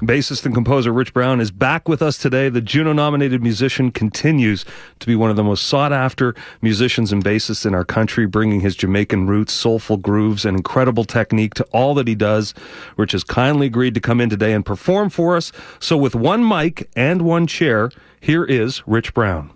Bassist and composer Rich Brown is back with us today. The Juno-nominated musician continues to be one of the most sought-after musicians and bassists in our country, bringing his Jamaican roots, soulful grooves, and incredible technique to all that he does. Rich has kindly agreed to come in today and perform for us. So with one mic and one chair, here is Rich Brown.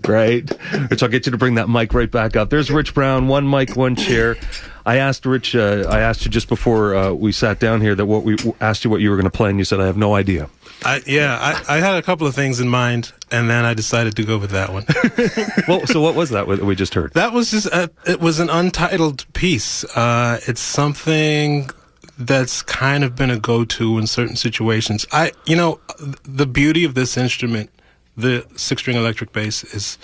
Great. Rich, I'll get you to bring that mic right back up. There's Rich Brown, one mic, one chair. I asked Rich, I asked you just before we sat down here that we asked you what you were going to play, and you said, I have no idea. I had a couple of things in mind, and then I decided to go with that one. Well, so what was that we just heard? That was just, it was an untitled piece. It's something that's kind of been a go-to in certain situations. The beauty of this instrument, the six-string electric bass, is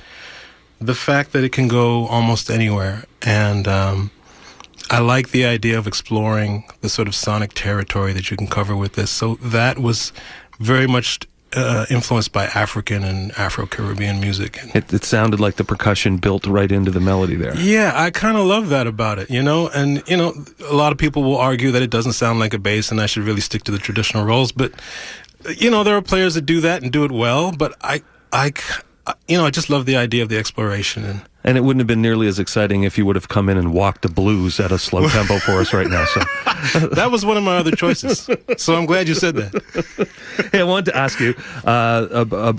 the fact that it can go almost anywhere. And I like the idea of exploring the sort of sonic territory that you can cover with this. So that was very much influenced by African and Afro-Caribbean music. It sounded like the percussion built right into the melody there. Yeah, I kind of love that about it, And, a lot of people will argue that it doesn't sound like a bass and I should really stick to the traditional roles. But there are players that do that and do it well, but I just love the idea of the exploration. And it wouldn't have been nearly as exciting if you would have come in and walked the blues at a slow tempo for us right now. So that was one of my other choices. So I'm glad you said that. Hey, I wanted to ask you,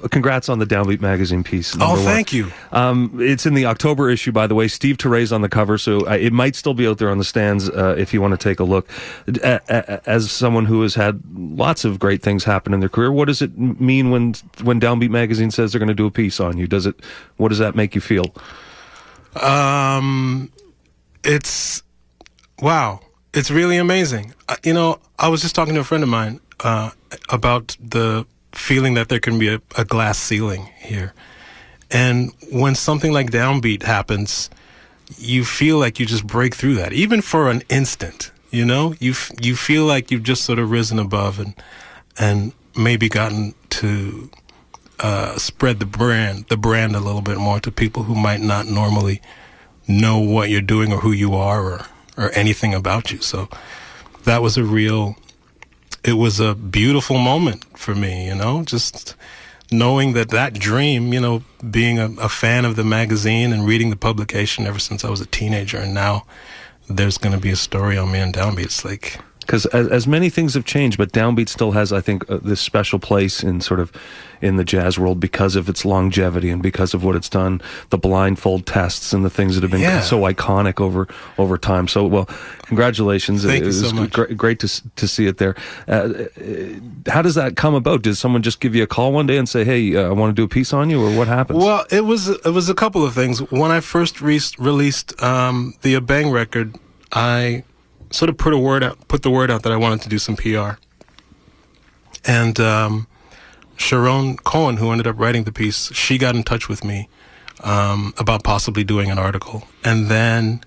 congrats on the Downbeat magazine piece. Thank you. It's in the October issue, by the way. Steve Terre's on the cover, so it might still be out there on the stands if you want to take a look. As someone who has had lots of great things happen in their career, what does it mean when Downbeat magazine says they're going to do a piece on you? What does that make you feel? It's really amazing. I was just talking to a friend of mine about the feeling that there can be a glass ceiling here. And when something like Downbeat happens, you feel like you just break through that, even for an instant. You feel like you've just sort of risen above and maybe gotten to spread the brand a little bit more to people who might not normally know what you're doing or who you are or anything about you. So that was it was a beautiful moment for me, just knowing that dream, being a fan of the magazine and reading the publication ever since I was a teenager, and now there's going to be a story on me and Downbeat. It's like, Because as many things have changed, but downbeat still has, I think, this special place in sort of in the jazz world because of its longevity and because of what it's done, the blindfold tests and the things that have been so iconic over time. So, well, congratulations! Thank you so much. Great to see it there. How does that come about? Did someone just give you a call one day and say, "Hey, I want to do a piece on you," or what happens? Well, it was a couple of things. When I first released the Abang record, I sort of put the word out that I wanted to do some PR. And Sharon Cohen, who ended up writing the piece, she got in touch with me about possibly doing an article. And then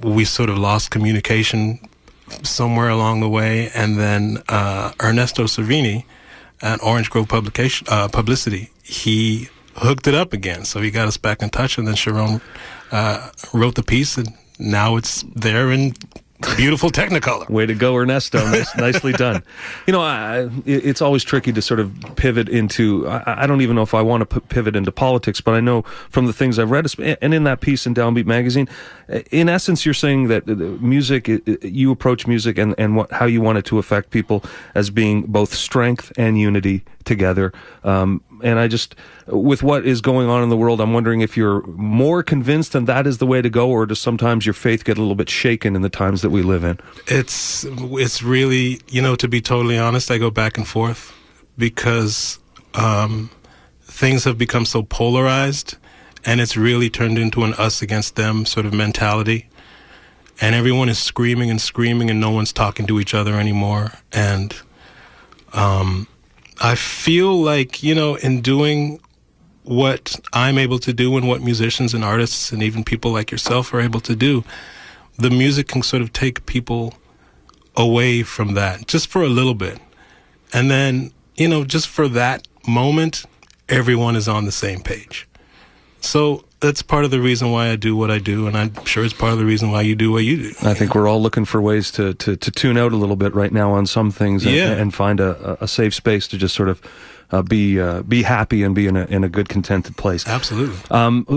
we sort of lost communication somewhere along the way. And then Ernesto Cervini at Orange Grove Publicity, he hooked it up again. So he got us back in touch, and then Sharon wrote the piece, and now it's there in beautiful Technicolor. Way to go, Ernesto. Nicely done. You know, it's always tricky to sort of pivot into, I don't even know if I want to pivot into politics, but I know from the things I've read, and in that piece in Downbeat Magazine, in essence, you're saying that music, you approach music and how you want it to affect people as being both strength and unity together. And I just, with what is going on in the world, I'm wondering if you're more convinced that that is the way to go, or does sometimes your faith get a little bit shaken in the times that we live in? It's really, you know, to be totally honest, I go back and forth because things have become so polarized, and it's really turned into an us against them sort of mentality. And everyone is screaming and screaming, and no one's talking to each other anymore. And I feel like, you know, in doing what I'm able to do and what musicians and artists and even people like yourself are able to do, the music can sort of take people away from that just for a little bit. And then, you know, just for that moment, everyone is on the same page. So that's part of the reason why I do what I do, and I'm sure it's part of the reason why you do what you do. I think we're all looking for ways to tune out a little bit right now on some things and find a safe space to just sort of be happy and be in a good, contented place. Absolutely.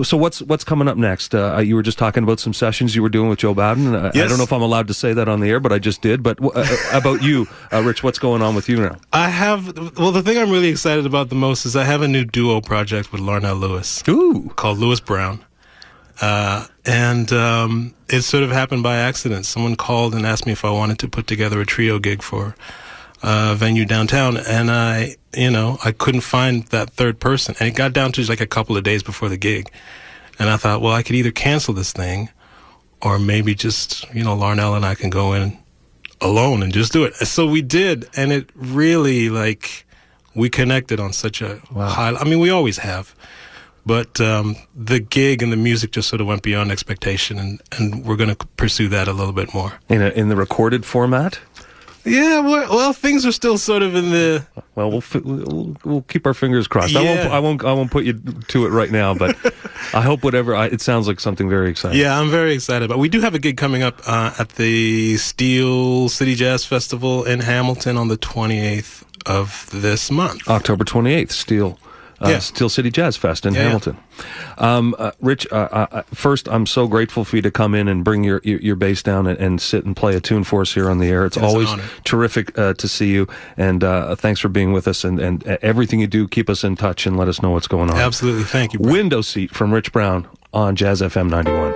So what's coming up next? You were just talking about some sessions you were doing with Joe Bowden. Yes. I don't know if I'm allowed to say that on the air, but I just did. But about you, Rich, what's going on with you now? The thing I'm really excited about the most is I have a new duo project with Larnell Lewis. Ooh. Called Lewis Brown. And it sort of happened by accident. Someone called and asked me if I wanted to put together a trio gig for a venue downtown, and I couldn't find that third person, and it got down to like a couple of days before the gig, and I thought, well, I could either cancel this thing, or maybe just, Larnell and I can go in alone and just do it. So we did, and it really, we connected on such a high, I mean, we always have, but the gig and the music just sort of went beyond expectation, and we're going to pursue that a little bit more. In the recorded format? Yeah, well, things are still sort of in the. Well, we'll keep our fingers crossed. Yeah. I won't put you to it right now, but I hope it sounds like something very exciting. Yeah, I'm very excited about. We do have a gig coming up at the Steel City Jazz Festival in Hamilton on the 28th of this month. October 28th, Steel City Jazz Fest in Hamilton. Rich, first, I'm so grateful for you to come in and bring your bass down and sit and play a tune for us here on the air. It's always terrific to see you, and thanks for being with us, and everything you do, keep us in touch and let us know what's going on. Absolutely. Thank you, Brett. Window Seat from Rich Brown on Jazz FM 91.